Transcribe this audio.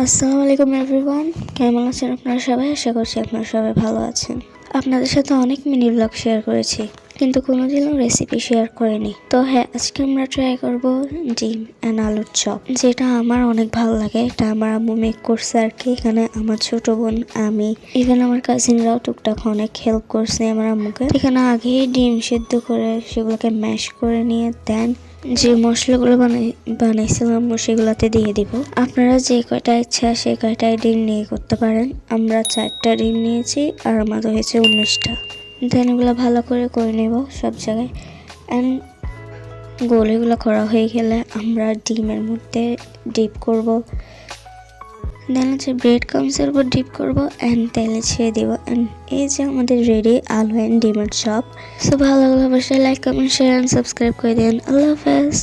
আসসালামু আলাইকুম এভরিওয়ান, কেমন আছেন আপনারা সবাই? আশা করছি আপনারা সবাই ভালো আছেন। আপনাদের সাথে অনেক মিনি ব্লগ শেয়ার করেছি, কিন্তু কোনোদিনও রেসিপি শেয়ার করিনি। তো হ্যাঁ, আজকে আমরা ট্রাই করব ডিম অ্যান্ড আলুর চপ, যেটা আমার অনেক ভালো লাগে। এটা আমার আম্মু মেক করছে আর কি। এখানে আমার ছোট বোন, আমি, ইভেন আমার কাজিনরাও টুকটাক অনেক হেল্প করছে আমার আম্মুকে। এখানে আগেই ডিম সিদ্ধ করে সেগুলোকে ম্যাশ করে নিয়ে দেন যে মশলাগুলো বানাইছিলাম সেগুলোতে দিয়ে দিব। আপনারা যে কয়টা ইচ্ছা সে কয়টাই ডিম নিয়ে করতে পারেন। আমরা 4টা ডিম নিয়েছি আর আমাদের হয়েছে 19টা। দেন এগুলো ভালো করে নেব সব জায়গায়। অ্যান্ড গোলগুলো করা হয়ে গেলে আমরা ডিমের মধ্যে ডিপ করব। দেন হচ্ছে ব্রেড ক্রাম্বসের উপর ডিপ করবো অ্যান্ড তেলে ছেড়ে দেবো। অ্যান্ড এই যে আমাদের রেডি আলু অ্যান্ড ডিমের চপ। সো ভালো লাগলে অবশ্যই like, comment, share and subscribe করে দিন। আল্লাহ হাফেজ।